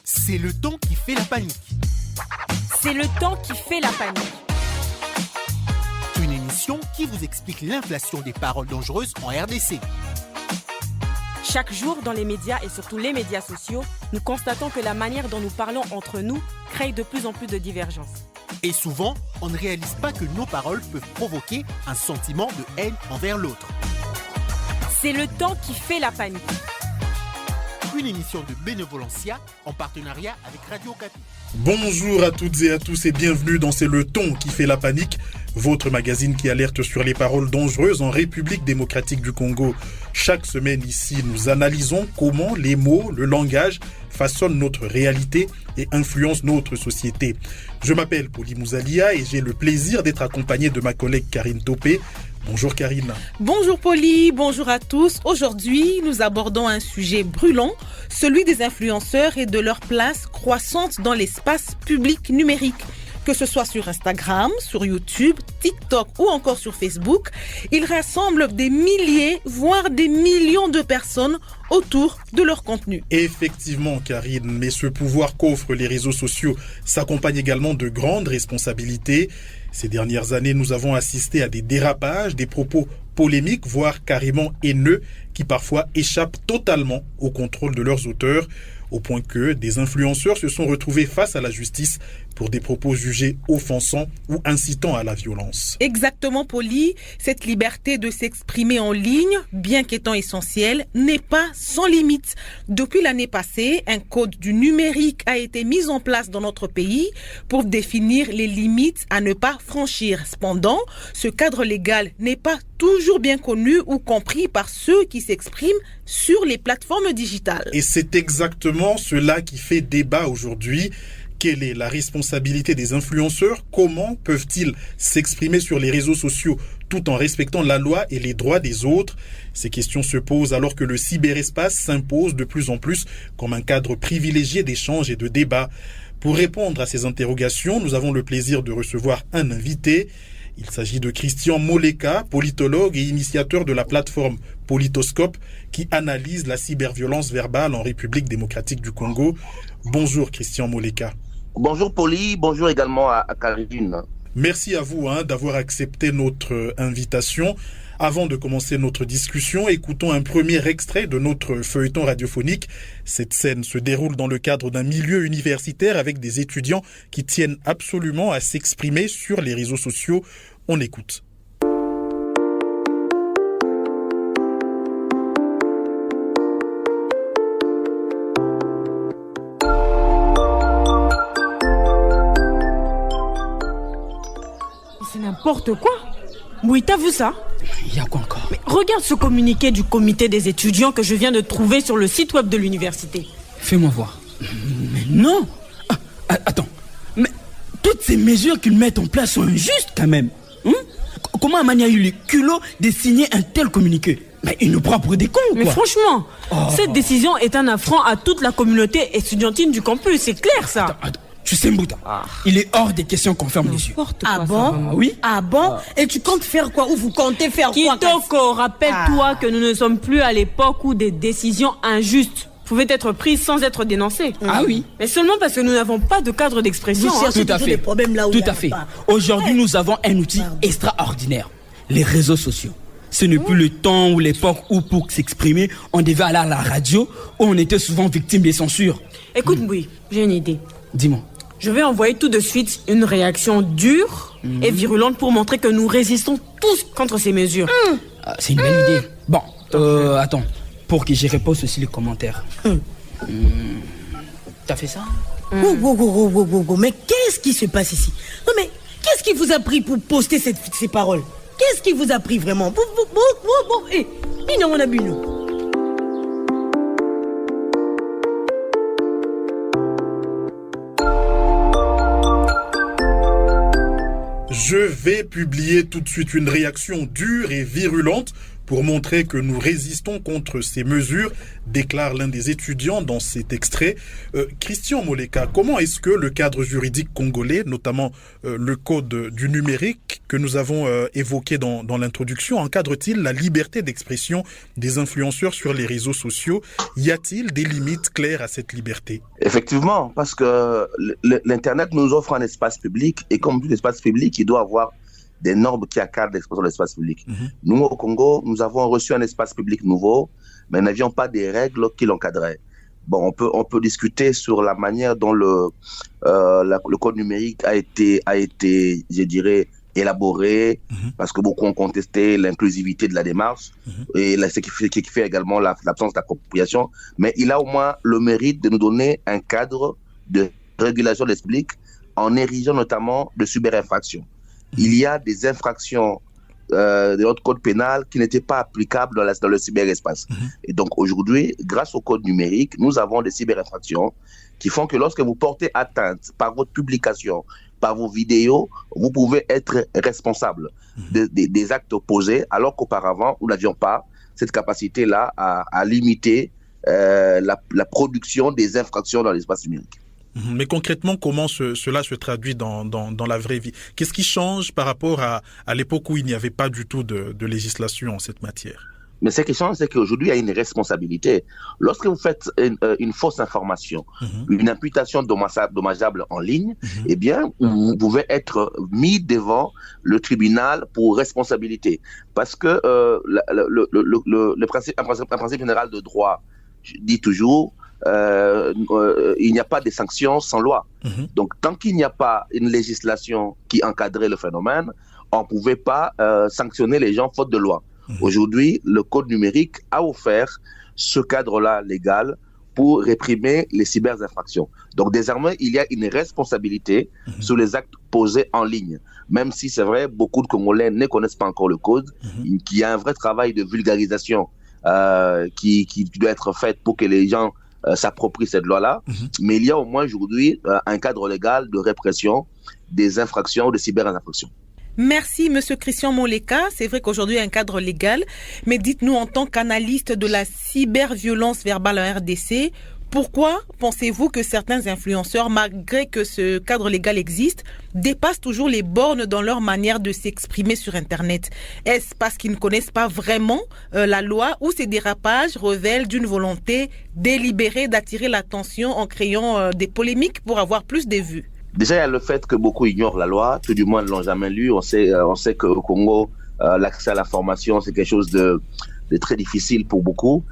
C'est le temps qui fait la panique. C'est le temps qui fait la panique. Une émission qui vous explique l'inflation des paroles dangereuses en RDC. Chaque jour, dans les médias et surtout les médias sociaux, nous constatons que la manière dont nous parlons entre nous crée de plus en plus de divergences. Et souvent, on ne réalise pas que nos paroles peuvent provoquer un sentiment de haine envers l'autre. C'est le temps qui fait la panique. Une émission de Bénévolencia en partenariat avec Radio Okapi. Bonjour à toutes et à tous et bienvenue dans C'est le ton qui fait la panique, votre magazine qui alerte sur les paroles dangereuses en République démocratique du Congo. Chaque semaine ici, nous analysons comment les mots, le langage façonnent notre réalité et influencent notre société. Je m'appelle Poli Mouzalia et j'ai le plaisir d'être accompagné de ma collègue Karine Topé. Bonjour Karine. Bonjour Poli, bonjour à tous. Aujourd'hui, nous abordons un sujet brûlant, celui des influenceurs et de leur place croissante dans l'espace public numérique. Que ce soit sur Instagram, sur YouTube, TikTok ou encore sur Facebook, ils rassemblent des milliers, voire des millions de personnes autour de leur contenu. Effectivement, Karine, mais ce pouvoir qu'offrent les réseaux sociaux s'accompagne également de grandes responsabilités. Ces dernières années, nous avons assisté à des dérapages, des propos polémiques, voire carrément haineux, qui parfois échappent totalement au contrôle de leurs auteurs, au point que des influenceurs se sont retrouvés face à la justice pour des propos jugés offensants ou incitant à la violence. Exactement, Poli. Cette liberté de s'exprimer en ligne, bien qu'étant essentielle, n'est pas sans limite. Depuis l'année passée, un code du numérique a été mis en place dans notre pays pour définir les limites à ne pas franchir. Cependant, ce cadre légal n'est pas toujours bien connu ou compris par ceux qui s'expriment sur les plateformes digitales. Et c'est exactement cela qui fait débat aujourd'hui. Quelle est la responsabilité des influenceurs? Comment peuvent-ils s'exprimer sur les réseaux sociaux tout en respectant la loi et les droits des autres? Ces questions se posent alors que le cyberespace s'impose de plus en plus comme un cadre privilégié d'échange et de débat. Pour répondre à ces interrogations, nous avons le plaisir de recevoir un invité. Il s'agit de Christian Moleka, politologue et initiateur de la plateforme Politoscope qui analyse la cyberviolence verbale en République démocratique du Congo. Bonjour Christian Moleka. Bonjour Poli, bonjour également à Karine. Merci à vous d'avoir accepté notre invitation. Avant de commencer notre discussion, écoutons un premier extrait de notre feuilleton radiophonique. Cette scène se déroule dans le cadre d'un milieu universitaire avec des étudiants qui tiennent absolument à s'exprimer sur les réseaux sociaux. On écoute. C'est n'importe quoi. Oui, t'as vu ça? Il y a quoi encore? Mais regarde ce communiqué du comité des étudiants que je viens de trouver sur le site web de l'université. Fais-moi voir. Mais non. Attends. Mais toutes ces mesures qu'ils mettent en place sont injustes quand même. Comment Amani a eu le culot de signer un tel communiqué? Mais il nous prend pour des cons ou quoi? Mais franchement, cette décision est un affront à toute la communauté estudiantine du campus, c'est clair ça. Attends. Tu sais Mbouta, il est hors des questions qu'on ferme les yeux. Ah bon? Oui. Ah bon? Et tu comptes faire quoi? Ou vous comptez faire quoi? Kitoko, rappelle-toi que nous ne sommes plus à l'époque où des décisions injustes pouvaient être prises sans être dénoncées. Ah oui. Mais seulement parce que nous n'avons pas de cadre d'expression. Vous cherchez Tout à toujours fait. des problèmes là où Tout il y a à fait. pas. Aujourd'hui, nous avons un outil extraordinaire. Les réseaux sociaux. Ce n'est plus le temps ou l'époque où pour s'exprimer, on devait aller à la radio, où on était souvent victime des censures. Écoute, Mboui, j'ai une idée. Dis-moi. Je vais envoyer tout de suite une réaction dure et virulente pour montrer que nous résistons tous contre ces mesures. C'est une bonne idée. Bon, attends. Pour que je repose aussi les commentaires. T'as fait ça? Wow. Mais qu'est-ce qui se passe ici? Non mais, qu'est-ce qui vous a pris pour poster ces paroles? Qu'est-ce qui vous a pris vraiment? Bino. Je vais publier tout de suite une réaction dure et virulente pour montrer que nous résistons contre ces mesures, déclare l'un des étudiants dans cet extrait. Christian Moleka, comment est-ce que le cadre juridique congolais, notamment le code du numérique que nous avons évoqué dans l'introduction, encadre-t-il la liberté d'expression des influenceurs sur les réseaux sociaux? Y a-t-il des limites claires à cette liberté? Effectivement, parce que l'Internet nous offre un espace public, et comme tout espace public, il doit avoir des normes qui encadrent l'expression de l'espace public. Nous, au Congo, nous avons reçu un espace public nouveau, mais nous n'avions pas des règles qui l'encadraient. Bon, on peut discuter sur la manière dont le code numérique a été, je dirais, élaboré, parce que beaucoup ont contesté l'inclusivité de la démarche, et ce qui fait également l'absence d'appropriation, mais il a au moins le mérite de nous donner un cadre de régulation de l'espace public en érigeant notamment de cyber-infractions. Il y a des infractions de notre code pénal qui n'étaient pas applicables dans le cyberespace. Et donc aujourd'hui, grâce au code numérique, nous avons des cyber-infractions qui font que lorsque vous portez atteinte par votre publication, par vos vidéos, vous pouvez être responsable des actes posés, alors qu'auparavant, nous n'avions pas cette capacité-là à limiter la production des infractions dans l'espace numérique. Mais concrètement, comment cela se traduit dans la vraie vie? Qu'est-ce qui change par rapport à l'époque où il n'y avait pas du tout de législation en cette matière? Mais ce qui change, c'est qu'aujourd'hui, il y a une responsabilité. Lorsque vous faites une fausse information, une imputation dommageable en ligne, eh bien, vous pouvez être mis devant le tribunal pour responsabilité. Parce que un principe général de droit dit toujours il n'y a pas de sanctions sans loi. Donc, tant qu'il n'y a pas une législation qui encadrait le phénomène, on ne pouvait pas sanctionner les gens faute de loi. Aujourd'hui, le code numérique a offert ce cadre-là légal pour réprimer les cyberinfractions. Donc désormais, il y a une responsabilité sur les actes posés en ligne. Même si c'est vrai, beaucoup de Congolais ne connaissent pas encore le code, qu'il y a un vrai travail de vulgarisation qui doit être fait pour que les gens s'approprient cette loi-là. Mais il y a au moins aujourd'hui un cadre légal de répression des infractions, de cyberinfractions. Merci, Monsieur Christian Moleka. C'est vrai qu'aujourd'hui, il y a un cadre légal. Mais dites-nous, en tant qu'analyste de la cyberviolence verbale en RDC, pourquoi pensez-vous que certains influenceurs, malgré que ce cadre légal existe, dépassent toujours les bornes dans leur manière de s'exprimer sur Internet? Est-ce parce qu'ils ne connaissent pas vraiment la loi, ou ces dérapages révèlent d'une volonté délibérée d'attirer l'attention en créant des polémiques pour avoir plus de vues? Déjà, il y a le fait que beaucoup ignorent la loi, tout du moins ne l'ont jamais lu. On sait qu'au Congo, l'accès à la formation, c'est quelque chose de très difficile pour beaucoup.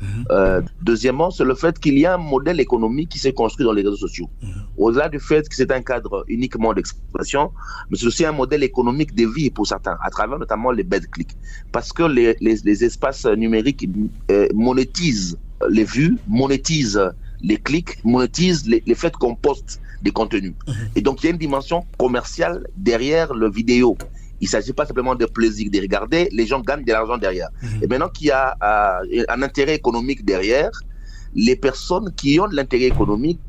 Deuxièmement, c'est le fait qu'il y a un modèle économique qui s'est construit dans les réseaux sociaux. Au-delà du fait que c'est un cadre uniquement d'expression, mais c'est aussi un modèle économique de vie pour certains, à travers notamment les bad-clics. Parce que les espaces numériques monétisent les vues, monétisent les clics, monétisent les faits qu'on poste des contenus. Et donc, il y a une dimension commerciale derrière le vidéo. Il ne s'agit pas simplement de plaisir de regarder, les gens gagnent de l'argent derrière. Et maintenant qu'il y a un intérêt économique derrière, les personnes qui ont de l'intérêt économique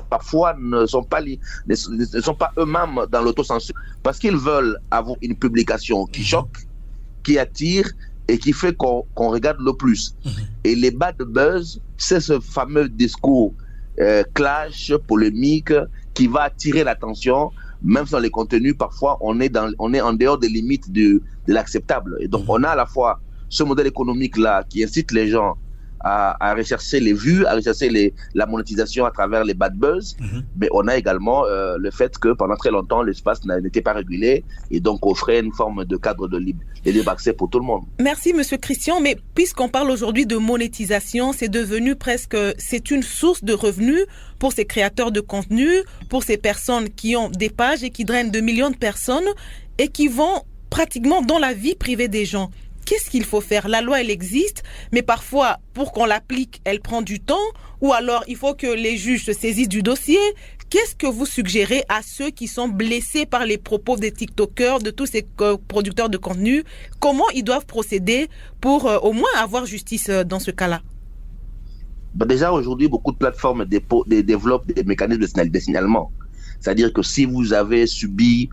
parfois ne sont pas eux-mêmes dans l'autocensure, parce qu'ils veulent avoir une publication qui choque, qui attire et qui fait qu'on regarde le plus. Et les bad buzz, c'est ce fameux discours clash, polémique, qui va attirer l'attention. Même dans les contenus, parfois, on est en dehors des limites de l'acceptable. Et donc, on a à la fois ce modèle économique-là qui incite les gens à rechercher les vues, à rechercher la monétisation à travers les bad buzz. Mais on a également le fait que pendant très longtemps, l'espace n'était pas régulé et donc offrait une forme de cadre de libre accès pour tout le monde. Merci, Monsieur Christian. Mais puisqu'on parle aujourd'hui de monétisation, c'est devenu c'est une source de revenus pour ces créateurs de contenu, pour ces personnes qui ont des pages et qui drainent de millions de personnes et qui vont pratiquement dans la vie privée des gens. Qu'est-ce qu'il faut faire? La loi, elle existe, mais parfois, pour qu'on l'applique, elle prend du temps, ou alors il faut que les juges se saisissent du dossier. Qu'est-ce que vous suggérez à ceux qui sont blessés par les propos des TikTokers, de tous ces producteurs de contenu? Comment ils doivent procéder pour au moins avoir justice dans ce cas-là? Déjà, aujourd'hui, beaucoup de plateformes développent des mécanismes de signalement. C'est-à-dire que si vous avez subi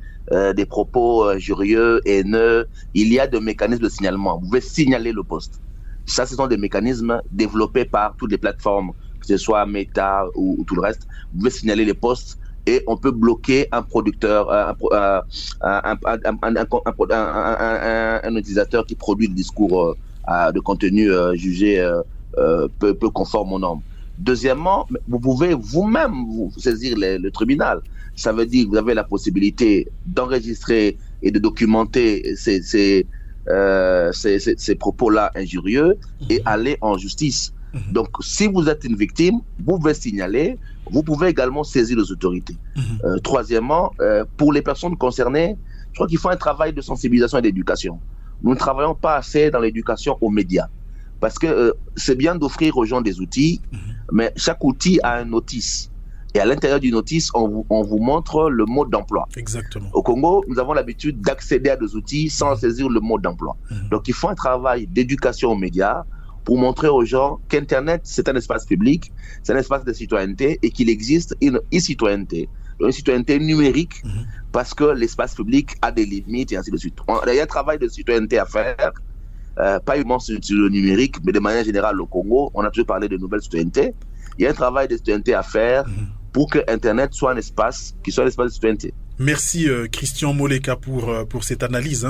des propos injurieux, haineux, il y a des mécanismes de signalement. Vous pouvez signaler le post. Ça, ce sont des mécanismes développés par toutes les plateformes, que ce soit Meta ou tout le reste. Vous pouvez signaler les posts et on peut bloquer un producteur, un utilisateur qui produit le discours de contenu jugé peu conforme aux normes. Deuxièmement, vous pouvez vous-même vous saisir le tribunal. Ça veut dire que vous avez la possibilité d'enregistrer et de documenter ces propos-là injurieux et aller en justice. Donc, si vous êtes une victime, vous pouvez signaler, vous pouvez également saisir les autorités. Troisièmement, pour les personnes concernées, je crois qu'il faut un travail de sensibilisation et d'éducation. Nous ne travaillons pas assez dans l'éducation aux médias. Parce que c'est bien d'offrir aux gens des outils, mais chaque outil a un notice. Et à l'intérieur du notice, on vous montre le mode d'emploi. Exactement. Au Congo, nous avons l'habitude d'accéder à des outils sans saisir le mode d'emploi. Donc, il faut un travail d'éducation aux médias pour montrer aux gens qu'Internet, c'est un espace public, c'est un espace de citoyenneté et qu'il existe une e-citoyenneté. Une citoyenneté numérique parce que l'espace public a des limites et ainsi de suite. Il y a un travail de citoyenneté à faire. Pas uniquement sur le numérique, mais de manière générale au Congo, on a toujours parlé de nouvelles citoyennetés. Il y a un travail de citoyenneté à faire pour que Internet soit un espace qui soit un espace de citoyenneté. Merci Christian Moleka pour cette analyse.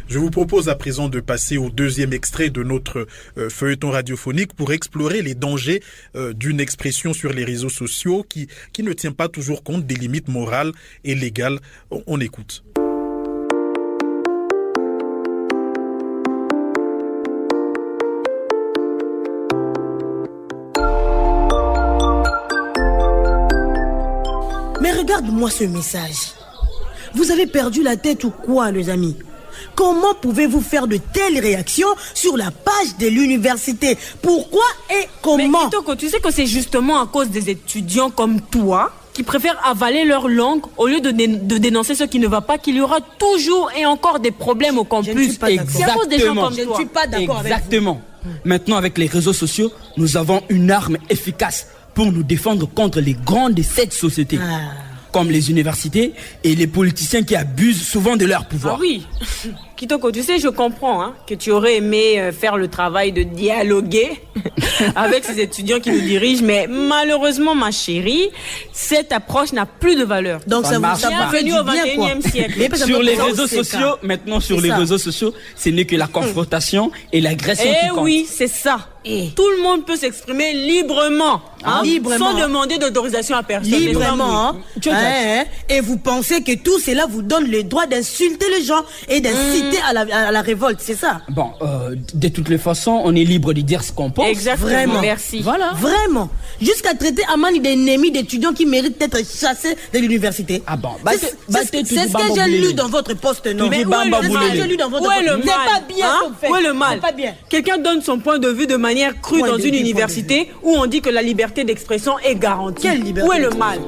Je vous propose à présent de passer au deuxième extrait de notre feuilleton radiophonique pour explorer les dangers d'une expression sur les réseaux sociaux qui ne tient pas toujours compte des limites morales et légales. On écoute. Mais regarde-moi ce message. Vous avez perdu la tête ou quoi, les amis? Comment pouvez-vous faire de telles réactions sur la page de l'université? Pourquoi et comment? Mais Kitoko, tu sais que c'est justement à cause des étudiants comme toi qui préfèrent avaler leur langue au lieu de dénoncer ce qui ne va pas, qu'il y aura toujours et encore des problèmes au campus. Je ne suis pas d'accord. C'est à cause des gens comme Je toi. ne suis pas d'accord avec vous. Exactement. Maintenant, avec les réseaux sociaux, nous avons une arme efficace pour nous défendre contre les grands de cette société. Comme les universités et les politiciens qui abusent souvent de leur pouvoir. Ah oui. Kitoko, tu sais, je comprends que tu aurais aimé faire le travail de dialoguer avec ces étudiants qui nous dirigent, mais malheureusement, ma chérie, cette approche n'a plus de valeur. Donc ça vous bienvenue au 21e siècle. Sur les réseaux sociaux, maintenant sur les réseaux sociaux, ce n'est que la confrontation et l'agression qui comptent. Oui, c'est ça. Tout le monde peut s'exprimer librement, sans demander d'autorisation à personne. Librement. Et vous pensez que tout cela vous donne le droit d'insulter les gens et d'inciter à la révolte, c'est ça? Bon, de toutes les façons, on est libre de dire ce qu'on pense. Exactement. Vraiment. Merci. Voilà. Vraiment. Jusqu'à traiter Amani d'ennemis d'étudiants qui méritent d'être chassés de l'université. Ah bon, c'est ce que j'ai lu dans votre poste, non? Mais où est le mal? C'est pas bien ce qu'on fait. Où est le mal? C'est pas bien. Quelqu'un donne son point de vue de manière crue dans une université où on dit que la liberté d'expression est garantie. Quelle liberté? Où est le mal?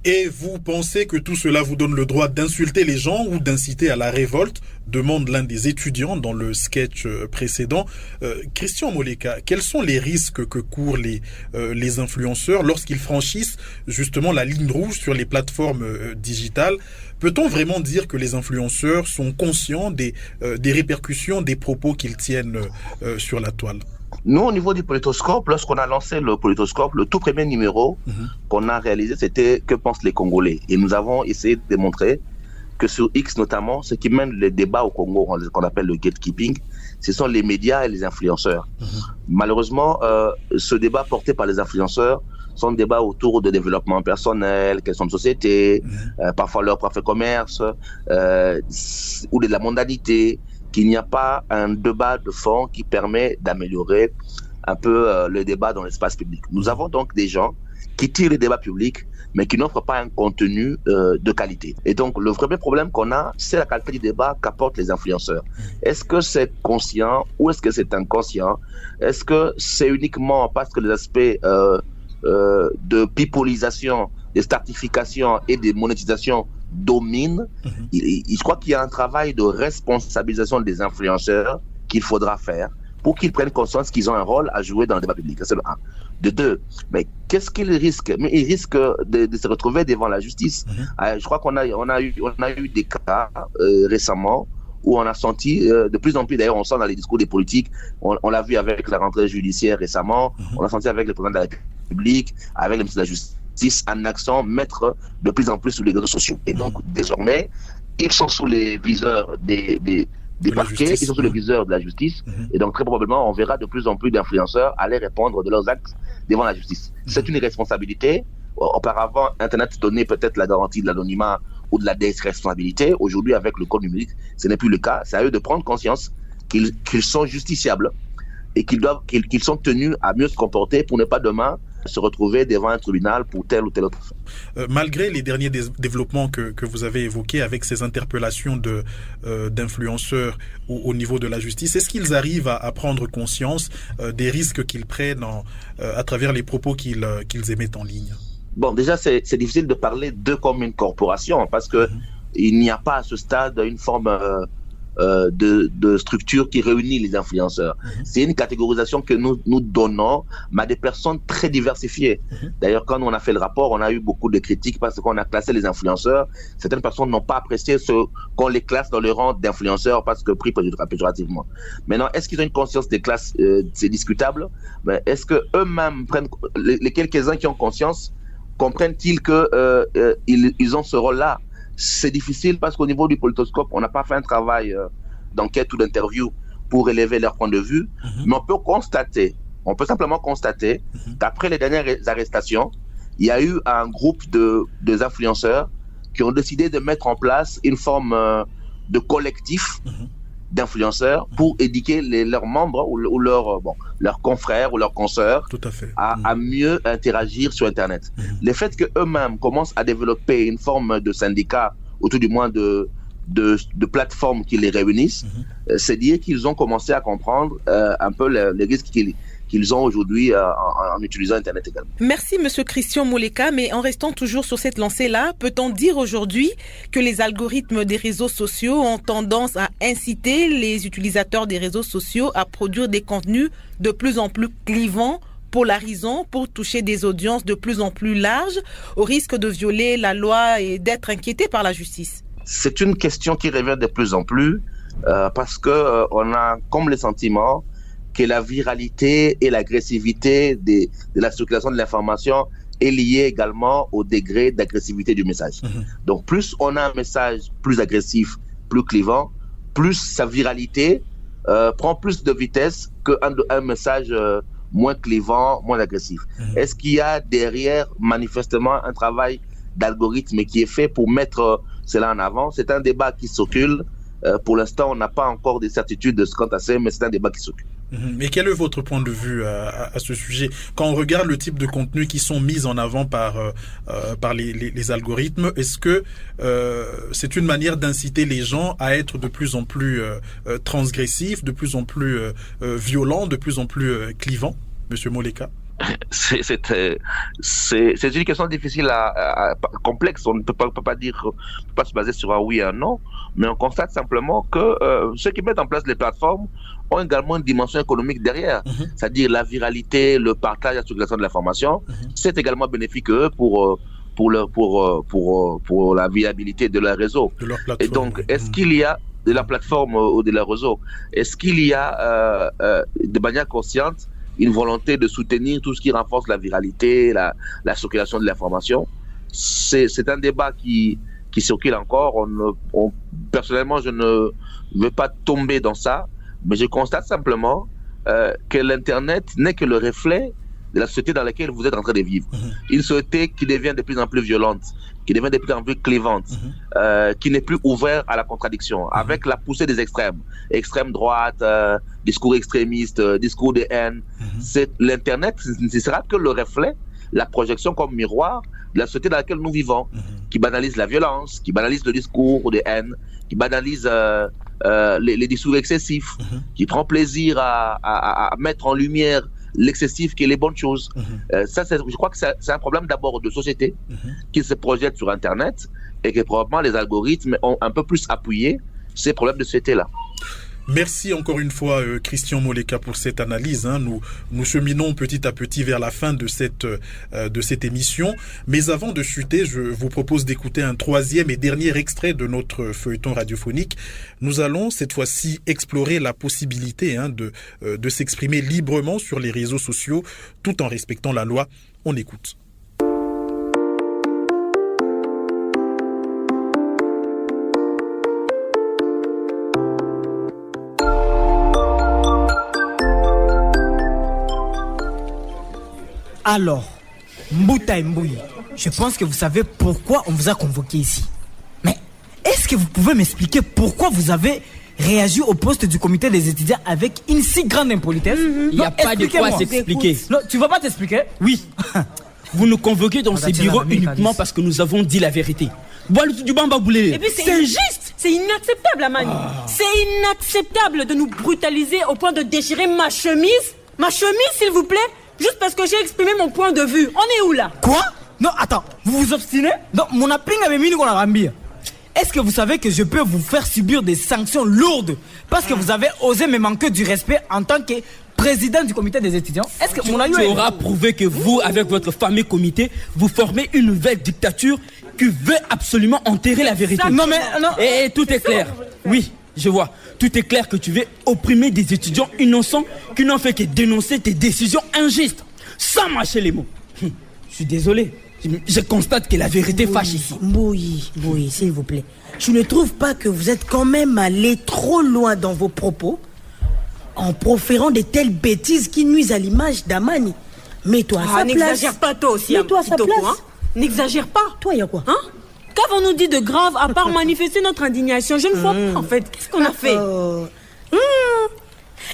Et vous pensez que tout cela vous donne le droit d'insulter les gens ou d'inciter à la révolte? Demande l'un des étudiants dans le sketch précédent. Christian Moleka, quels sont les risques que courent les influenceurs lorsqu'ils franchissent justement la ligne rouge sur les plateformes digitales? Peut-on vraiment dire que les influenceurs sont conscients des répercussions des propos qu'ils tiennent sur la toile? Nous, au niveau du Politoscope, lorsqu'on a lancé le Politoscope, le tout premier numéro qu'on a réalisé, c'était « Que pensent les Congolais ?» Et nous avons essayé de démontrer que sur X notamment, ce qui mène les débats au Congo, qu'on appelle le gatekeeping, ce sont les médias et les influenceurs. Malheureusement, ce débat porté par les influenceurs sont des débats autour de développement personnel, questions de société, parfois leur propre commerce, ou de la mondialité, qu'il n'y a pas un débat de fond qui permet d'améliorer un peu le débat dans l'espace public. Nous avons donc des gens qui tirent le débat public, mais qui n'offrent pas un contenu de qualité. Et donc, le vrai problème qu'on a, c'est la qualité du débat qu'apportent les influenceurs. Est-ce que c'est conscient ou est-ce que c'est inconscient? Est-ce que c'est uniquement parce que les aspects de pipolisation, de stratification et de monétisation dominent? Je crois qu'il y a un travail de responsabilisation des influenceurs qu'il faudra faire pour qu'ils prennent conscience qu'ils ont un rôle à jouer dans le débat public. C'est le 1. De 2, mais qu'est-ce qu'ils risquent? Mais ils risquent de se retrouver devant la justice. Je crois qu'on a eu des cas récemment où on a senti de plus en plus, d'ailleurs on sent dans les discours des politiques, on l'a vu avec la rentrée judiciaire récemment, on l'a senti avec le président de la République, avec le ministre de la Justice, un accent mettre de plus en plus sur les réseaux sociaux. Et donc désormais, ils sont sous les viseurs des parquets, ils sont sous les viseurs de la justice, et donc très probablement on verra de plus en plus d'influenceurs aller répondre de leurs actes devant la justice. C'est une irresponsabilité. Auparavant, Internet donnait peut-être la garantie de l'anonymat ou de la déresponsabilité. Aujourd'hui, avec le code numérique, ce n'est plus le cas. C'est à eux de prendre conscience qu'ils sont justiciables et qu'ils sont tenus à mieux se comporter pour ne pas demain se retrouver devant un tribunal pour telle ou telle autre fin. Malgré les derniers développements que vous avez évoqués avec ces interpellations d'influenceurs au niveau de la justice, est-ce qu'ils arrivent à prendre conscience des risques qu'ils prennent à travers les propos qu'ils émettent en ligne? Bon, déjà, c'est difficile de parler d'eux comme une corporation parce que il n'y a pas à ce stade une forme de structure qui réunit les influenceurs. C'est une catégorisation que nous donnons à des personnes très diversifiées. D'ailleurs, quand on a fait le rapport, on a eu beaucoup de critiques parce qu'on a classé les influenceurs. Certaines personnes n'ont pas apprécié qu'on les classe dans le rang d'influenceurs parce que pris péjorativement. Maintenant, est-ce qu'ils ont une conscience des classes? C'est discutable. Mais est-ce que eux-mêmes prennent, les quelques-uns qui ont conscience, comprennent-ils que ils ont ce rôle-là? C'est difficile parce qu'au niveau du Politoscope, on n'a pas fait un travail d'enquête ou d'interview pour élever leur point de vue, mais on peut simplement constater qu'après les dernières arrestations, il y a eu un groupe de influenceurs qui ont décidé de mettre en place une forme de collectif d'influenceurs pour éduquer leurs membres ou leurs confrères ou leurs consoeurs à mieux interagir sur Internet. Le fait qu'eux-mêmes commencent à développer une forme de syndicat, ou tout du moins de plateformes qui les réunissent, c'est dire qu'ils ont commencé à comprendre un peu les risques qu'ils ont aujourd'hui en utilisant Internet également. Merci Monsieur Christian Moleka, mais en restant toujours sur cette lancée-là, peut-on dire aujourd'hui que les algorithmes des réseaux sociaux ont tendance à inciter les utilisateurs des réseaux sociaux à produire des contenus de plus en plus clivants, polarisants, pour toucher des audiences de plus en plus larges, au risque de violer la loi et d'être inquiétés par la justice? C'est une question qui revient de plus en plus parce que on a comme le sentiment que la viralité et l'agressivité de la circulation de l'information est liée également au degré d'agressivité du message. Donc plus on a un message plus agressif, plus clivant, plus sa viralité prend plus de vitesse qu'un message moins clivant, moins agressif. Est-ce qu'il y a derrière manifestement un travail d'algorithme qui est fait pour mettre cela en avant? C'est un débat qui circule. Pour l'instant, on n'a pas encore des certitudes quant à ça, mais c'est un débat qui circule. Mais quel est votre point de vue à ce sujet? Quand on regarde le type de contenus qui sont mis en avant par les algorithmes, est-ce que c'est une manière d'inciter les gens à être de plus en plus transgressifs, de plus en plus violents, de plus en plus clivants, Monsieur Moleka? C'est une question difficile, complexe. On ne peut pas se baser sur un oui et un non, mais on constate simplement que ceux qui mettent en place les plateformes ont également une dimension économique derrière, c'est-à-dire la viralité, le partage, la circulation de l'information. C'est également bénéfique pour la viabilité de leur réseau. Et donc, est-ce qu'il y a de la plateforme ou de leur réseau, est-ce qu'il y a de manière consciente une volonté de soutenir tout ce qui renforce la viralité, la circulation de l'information? C'est un débat qui circule encore. Personnellement, je ne veux pas tomber dans ça, mais je constate simplement que l'Internet n'est que le reflet de la société dans laquelle vous êtes en train de vivre. Une société qui devient de plus en plus violente, qui devient de plus en plus clivante, qui n'est plus ouverte à la contradiction, avec la poussée des extrêmes, extrême droite, discours extrémistes, discours de haine. L'Internet ne sera que le reflet, la projection comme miroir de la société dans laquelle nous vivons, qui banalise la violence, qui banalise le discours de haine, qui banalise les discours excessifs, qui prend plaisir à mettre en lumière l'excessif qui est les bonnes choses. Je crois que c'est un problème d'abord de société qui se projette sur Internet et que probablement les algorithmes ont un peu plus appuyé ces problèmes de société-là. Merci encore une fois, Christian Moleka, pour cette analyse. Nous cheminons petit à petit vers la fin de cette émission. Mais avant de chuter, je vous propose d'écouter un troisième et dernier extrait de notre feuilleton radiophonique. Nous allons cette fois-ci explorer la possibilité de s'exprimer librement sur les réseaux sociaux tout en respectant la loi. On écoute. Alors, Mbouta Mbouyi, je pense que vous savez pourquoi on vous a convoqué ici. Mais est-ce que vous pouvez m'expliquer pourquoi vous avez réagi au poste du comité des étudiants avec une si grande impolitesse? Il n'y a pas de quoi s'expliquer. Non, tu vas pas t'expliquer? Oui. Vous nous convoquez dans ces bureaux uniquement parce que nous avons dit la vérité. Et puis c'est injuste, c'est inacceptable, Amani. C'est inacceptable de nous brutaliser au point de déchirer ma chemise. Ma chemise, s'il vous plaît. Juste parce que j'ai exprimé mon point de vue. On est où là? Quoi? Non, attends, vous vous obstinez? Non, mon apping avait mis qu'on a rambir. Est-ce que vous savez que je peux vous faire subir des sanctions lourdes parce que vous avez osé me manquer du respect en tant que président du comité des étudiants? Est-ce que mon Tu auras prouvé que vous, avec votre fameux comité, vous formez une nouvelle dictature qui veut absolument enterrer la vérité. Non mais non. Et tout est clair. Oui, je vois. Tout est clair que tu veux opprimer des étudiants innocents qui n'ont fait que dénoncer tes décisions injustes, sans mâcher les mots. Je suis désolé. Je constate que la vérité fâche ici. Oui, s'il vous plaît. Je ne trouve pas que vous êtes quand même allé trop loin dans vos propos en proférant de telles bêtises qui nuisent à l'image d'Amani. Mets-toi à sa place. N'exagère pas toi aussi. Mets-toi à sa place. N'exagère pas. Toi, il y a quoi? Qu'avons-nous dit de grave à part manifester notre indignation? Je ne vois pas en fait. Qu'est-ce qu'on a fait?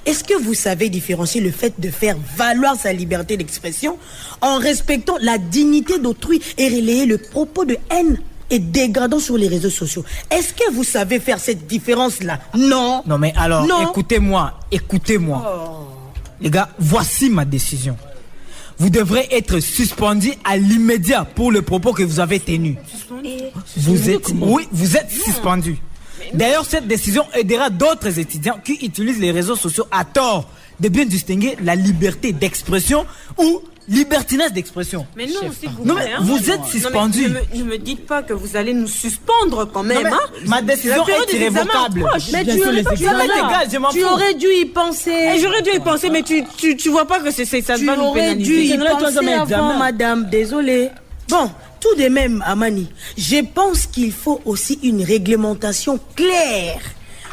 Est-ce que vous savez différencier le fait de faire valoir sa liberté d'expression en respectant la dignité d'autrui et relayer le propos de haine et dégradant sur les réseaux sociaux? Est-ce que vous savez faire cette différence-là? Non. Non mais alors, écoutez-moi. Les gars, voici ma décision. Vous devrez être suspendu à l'immédiat pour le propos que vous avez tenu. Vous êtes suspendu. D'ailleurs, cette décision aidera d'autres étudiants qui utilisent les réseaux sociaux à tort de bien distinguer la liberté d'expression ou libertinage d'expression. Mais non, s'il vous plaît. Non, mais vous êtes suspendu. Ne me dites pas que vous allez nous suspendre quand même. Ma décision est irrévocable. Mais tu aurais dû y penser. J'aurais dû y penser, mais tu vois pas que ça va nous pénaliser. Tu aurais dû y penser avant, madame. Désolée. Bon. Tout de même, Amani, je pense qu'il faut aussi une réglementation claire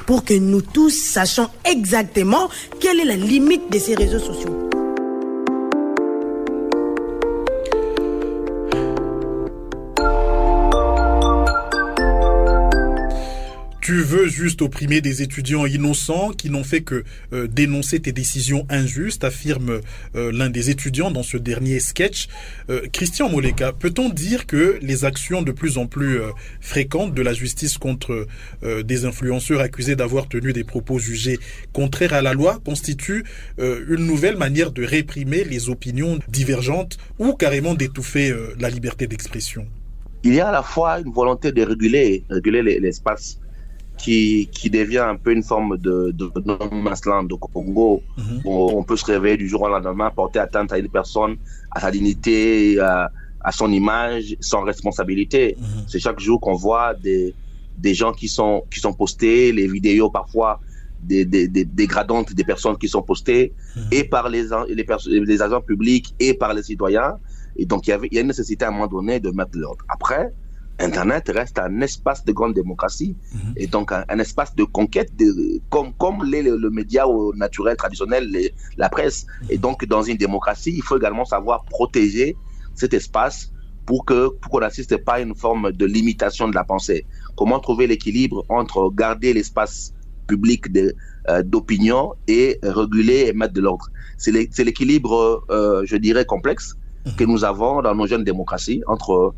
pour que nous tous sachions exactement quelle est la limite de ces réseaux sociaux. Tu veux juste opprimer des étudiants innocents qui n'ont fait que dénoncer tes décisions injustes, affirme l'un des étudiants dans ce dernier sketch. Christian Moleka, peut-on dire que les actions de plus en plus fréquentes de la justice contre des influenceurs accusés d'avoir tenu des propos jugés contraires à la loi constituent une nouvelle manière de réprimer les opinions divergentes ou carrément d'étouffer la liberté d'expression? Il y a à la fois une volonté de réguler l'espace qui devient un peu une forme de no-man's land au Congo, où on peut se réveiller du jour au lendemain, porter atteinte à une personne, à sa dignité, à son image, sans responsabilité. C'est chaque jour qu'on voit des gens qui sont postés, les vidéos parfois dégradantes des personnes qui sont postées, et par les agents publics et par les citoyens. Et donc il y a une nécessité à un moment donné de mettre de l'ordre. Après, Internet reste un espace de grande démocratie et donc un espace de conquête comme le média naturel traditionnel, la presse. Et donc dans une démocratie, il faut également savoir protéger cet espace pour qu'on n'assiste pas à une forme de limitation de la pensée. Comment trouver l'équilibre entre garder l'espace public d'opinion et réguler et mettre de l'ordre. C'est l'équilibre, je dirais, complexe que nous avons dans nos jeunes démocraties entre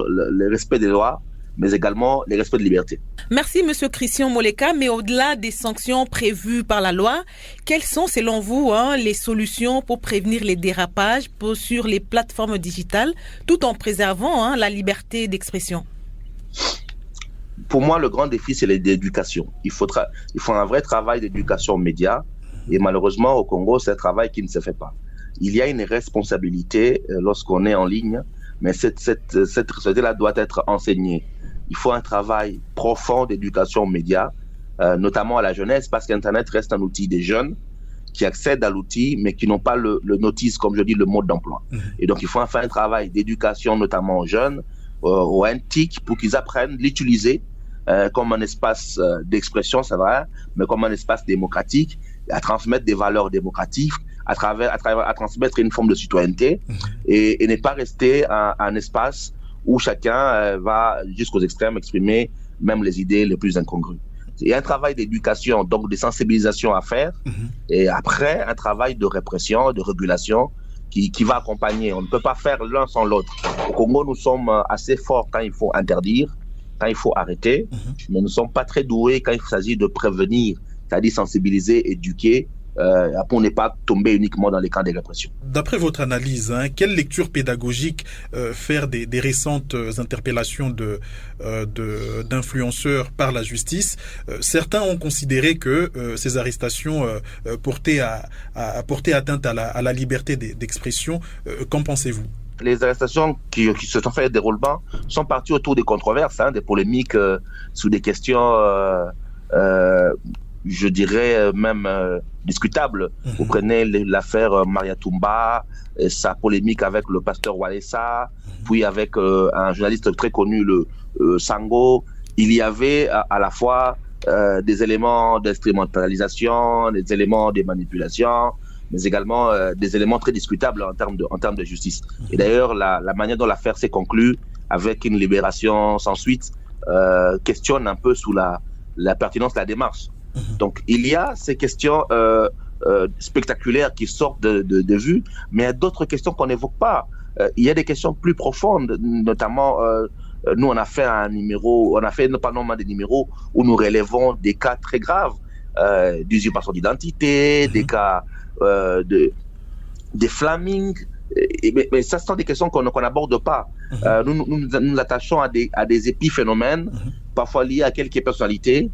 le respect des lois, mais également le respect de liberté. Merci, Monsieur Christian Moleka. Mais au-delà des sanctions prévues par la loi, quelles sont, selon vous, les solutions pour prévenir les dérapages sur les plateformes digitales, tout en préservant la liberté d'expression? Pour moi, le grand défi, c'est l'éducation. Il faut un vrai travail d'éducation aux médias. Et malheureusement, au Congo, c'est un travail qui ne se fait pas. Il y a une responsabilité lorsqu'on est en ligne, mais cette responsabilité-là doit être enseignée. Il faut un travail profond d'éducation aux médias, notamment à la jeunesse, parce qu'Internet reste un outil des jeunes qui accèdent à l'outil, mais qui n'ont pas le notice, comme je dis, le mode d'emploi. Et donc, il faut faire un travail d'éducation, notamment aux jeunes, aux NTIC, pour qu'ils apprennent l'utiliser comme un espace d'expression, c'est vrai, mais comme un espace démocratique, à transmettre des valeurs démocratiques, à transmettre une forme de citoyenneté, et ne pas rester un espace où chacun va jusqu'aux extrêmes exprimer même les idées les plus incongrues. Il y a un travail d'éducation, donc de sensibilisation à faire, et après un travail de répression, de régulation qui va accompagner. On ne peut pas faire l'un sans l'autre. Au Congo, nous sommes assez forts quand il faut interdire, quand il faut arrêter, mais nous ne sommes pas très doués quand il s'agit de prévenir, c'est-à-dire sensibiliser, éduquer, pour ne pas tomber uniquement dans les camps de répression. D'après votre analyse, quelle lecture pédagogique faire des récentes interpellations d'influenceurs par la justice? Certains ont considéré que ces arrestations portaient atteinte à la liberté d'expression. Qu'en pensez-vous? Les arrestations qui se sont faites, des déroulements, sont parties autour des controverses, des polémiques sur des questions je dirais même discutable. Vous prenez l'affaire Maria Toumba, sa polémique avec le pasteur Walesa, puis avec un journaliste très connu, le Sango. Il y avait à la fois des éléments d'instrumentalisation, des éléments de manipulation, mais également des éléments très discutables en termes de justice. Et d'ailleurs, la manière dont l'affaire s'est conclue, avec une libération sans suite, questionne un peu sous la pertinence de la démarche. Donc, il y a ces questions spectaculaires qui sortent de vue, mais il y a d'autres questions qu'on n'évoque pas. Il y a des questions plus profondes, notamment, nous, on a fait notamment des numéros où nous relevons des cas très graves d'usurpation d'identité, des cas des flamings, mais ça, ce sont des questions qu'on n'aborde pas. Nous nous attachons à des épiphénomènes, parfois liés à quelques personnalités,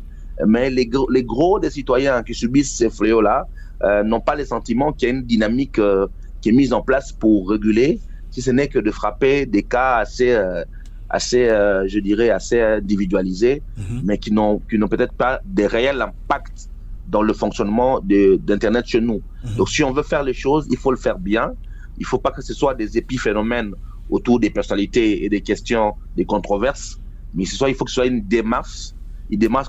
mais les gros des citoyens qui subissent ces fléaux-là n'ont pas le sentiment qu'il y a une dynamique qui est mise en place pour réguler, si ce n'est que de frapper des cas assez je dirais, assez individualisés, mais qui n'ont peut-être pas de réel impact dans le fonctionnement d'Internet chez nous. Donc, si on veut faire les choses, il faut le faire bien. Il ne faut pas que ce soit des épiphénomènes autour des personnalités et des questions, des controverses, mais il faut que ce soit une démarche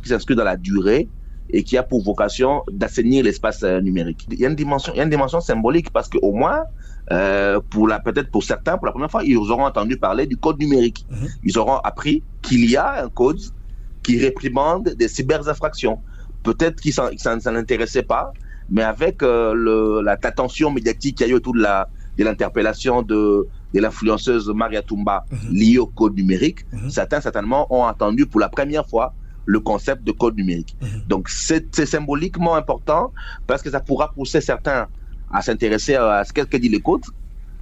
qui s'inscrit dans la durée et qui a pour vocation d'assainir l'espace numérique. Il y a une dimension symbolique parce qu'au moins, peut-être pour certains, pour la première fois, ils auront entendu parler du code numérique. Ils auront appris qu'il y a un code qui réprimande des cyberinfractions. Peut-être qu'ils ne s'en intéressaient pas, mais avec l'attention médiatique qu'il y a eu autour de l'interpellation de l'influenceuse Maria Toumba liée au code numérique, certainement ont entendu pour la première fois le concept de code numérique. Donc c'est symboliquement important parce que ça pourra pousser certains à s'intéresser à ce que dit le code,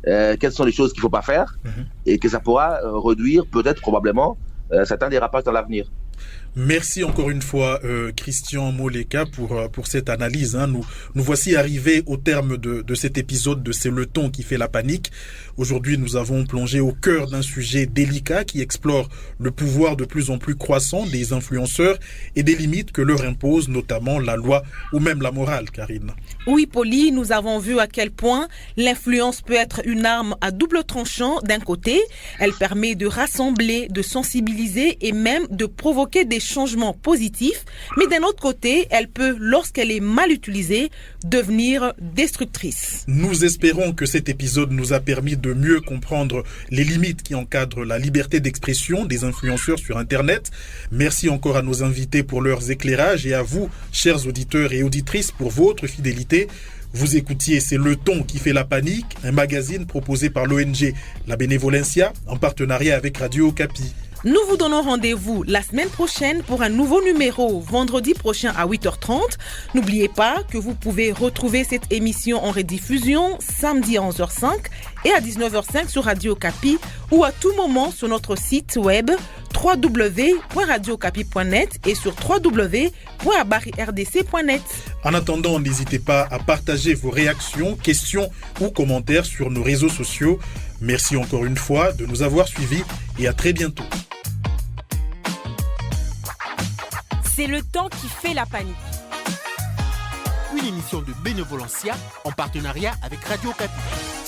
quelles sont les choses qu'il ne faut pas faire, et que ça pourra réduire peut-être probablement certains dérapages dans l'avenir. Merci encore une fois, Christian Moleka, pour cette analyse. Nous voici arrivés au terme de cet épisode de C'est le ton qui fait la panique. Aujourd'hui, nous avons plongé au cœur d'un sujet délicat qui explore le pouvoir de plus en plus croissant des influenceurs et des limites que leur impose notamment la loi ou même la morale, Karine. Oui, Polly, nous avons vu à quel point l'influence peut être une arme à double tranchant. D'un côté, elle permet de rassembler, de sensibiliser et même de provoquer des changements positifs, mais d'un autre côté, elle peut, lorsqu'elle est mal utilisée, devenir destructrice. Nous espérons que cet épisode nous a permis de mieux comprendre les limites qui encadrent la liberté d'expression des influenceurs sur Internet. Merci encore à nos invités pour leurs éclairages et à vous, chers auditeurs et auditrices, pour votre fidélité. Vous écoutiez C'est le ton qui fait la panique, un magazine proposé par l'ONG La Benevolencia en partenariat avec Radio Okapi. Nous vous donnons rendez-vous la semaine prochaine pour un nouveau numéro, vendredi prochain à 8h30. N'oubliez pas que vous pouvez retrouver cette émission en rediffusion samedi à 11h05 et à 19h05 sur Radio Okapi ou à tout moment sur notre site web www.radiocapi.net et sur www.abarirdc.net. En attendant, n'hésitez pas à partager vos réactions, questions ou commentaires sur nos réseaux sociaux. Merci encore une fois de nous avoir suivis et à très bientôt. C'est le temps qui fait la panique. Une émission de Bénévolencia en partenariat avec Radio Capi.